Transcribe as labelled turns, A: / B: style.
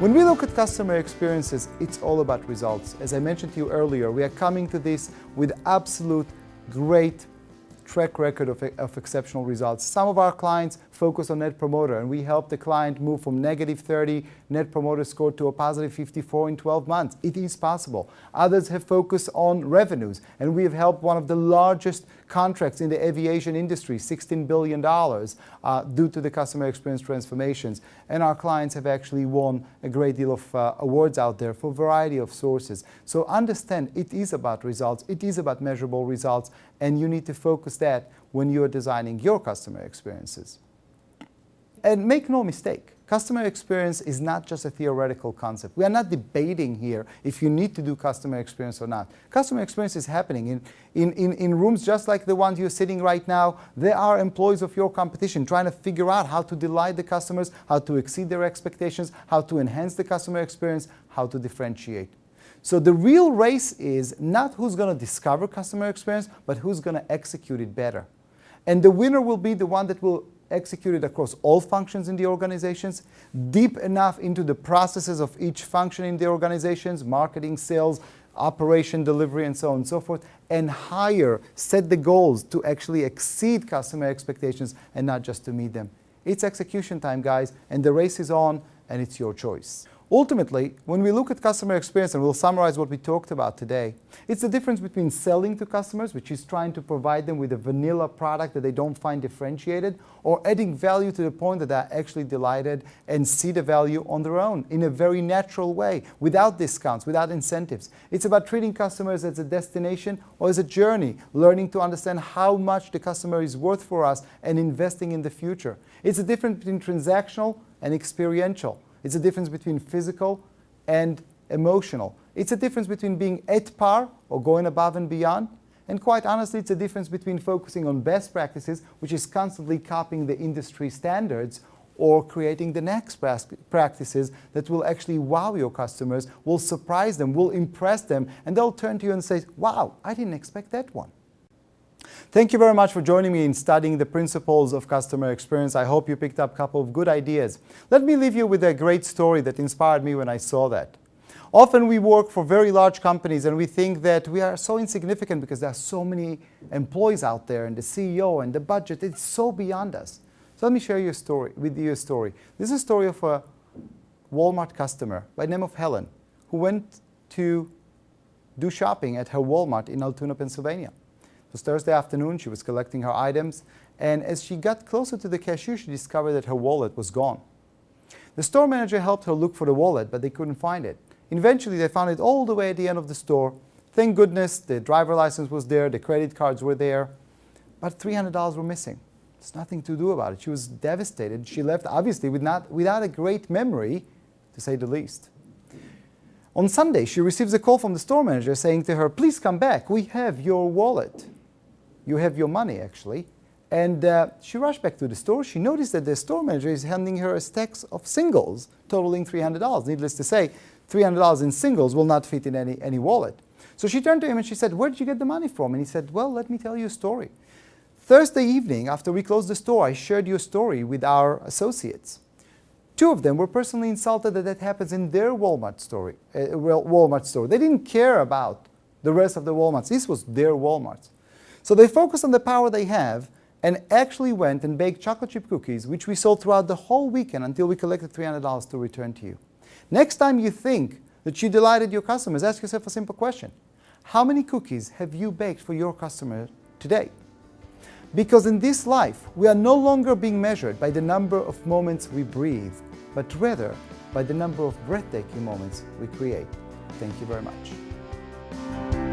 A: When we look at customer experiences, it's all about results. As I mentioned to you earlier, we are coming to this with absolute great track record of exceptional results. Some of our clients focus on Net Promoter, and we help the client move from -30 Net Promoter score to a positive 54 in 12 months. It is possible. Others have focused on revenues, and we have helped one of the largest contracts in the aviation industry, $16 billion, due to the customer experience transformations. And our clients have actually won a great deal of awards out there for a variety of sources. So understand, it is about results, it is about measurable results, and you need to focus that when you're designing your customer experiences. And make no mistake, customer experience is not just a theoretical concept. We are not debating here if you need to do customer experience or not. Customer experience is happening in rooms just like the ones you're sitting right now. There are employees of your competition trying to figure out how to delight the customers, how to exceed their expectations, how to enhance the customer experience, how to differentiate. So the real race is not who's going to discover customer experience, but who's going to execute it better. And the winner will be the one that will execute it across all functions in the organizations, deep enough into the processes of each function in the organizations, marketing, sales, operation, delivery, and so on and so forth, and higher, set the goals to actually exceed customer expectations and not just to meet them. It's execution time, guys, and the race is on, and it's your choice. Ultimately, when we look at customer experience, and we'll summarize what we talked about today, it's the difference between selling to customers, which is trying to provide them with a vanilla product that they don't find differentiated, or adding value to the point that they're actually delighted and see the value on their own in a very natural way, without discounts, without incentives. It's about treating customers as a destination or as a journey, learning to understand how much the customer is worth for us and investing in the future. It's the difference between transactional and experiential. It's a difference between physical and emotional. It's a difference between being at par or going above and beyond. And quite honestly, it's a difference between focusing on best practices, which is constantly copying the industry standards, or creating the next practices that will actually wow your customers, will surprise them, will impress them, and they'll turn to you and say, wow, I didn't expect that one. Thank you very much for joining me in studying the principles of customer experience. I hope you picked up a couple of good ideas. Let me leave you with a great story that inspired me when I saw that. Often we work for very large companies and we think that we are so insignificant because there are so many employees out there and the CEO and the budget, it's so beyond us. So let me share with you a story. This is a story of a Walmart customer by the name of Helen, who went to do shopping at her Walmart in Altoona, Pennsylvania. It was Thursday afternoon, she was collecting her items, and as she got closer to the cashier, she discovered that her wallet was gone. The store manager helped her look for the wallet, but they couldn't find it. Eventually, they found it all the way at the end of the store. Thank goodness the driver license was there, the credit cards were there, but $300 were missing. There's nothing to do about it. She was devastated. She left, obviously, without a great memory, to say the least. On Sunday, she receives a call from the store manager saying to her, please come back, we have your wallet. You have your money, actually. And she rushed back to the store. She noticed that the store manager is handing her a stack of singles totaling $300. Needless to say, $300 in singles will not fit in any wallet. So she turned to him and she said, where did you get the money from? And he said, well, let me tell you a story. Thursday evening, after we closed the store, I shared your story with our associates. Two of them were personally insulted that happens in their Walmart store. They didn't care about the rest of the Walmarts. This was their Walmarts. So they focused on the power they have and actually went and baked chocolate chip cookies, which we sold throughout the whole weekend until we collected $300 to return to you. Next time you think that you delighted your customers, ask yourself a simple question. How many cookies have you baked for your customer today? Because in this life, we are no longer being measured by the number of moments we breathe, but rather by the number of breathtaking moments we create. Thank you very much.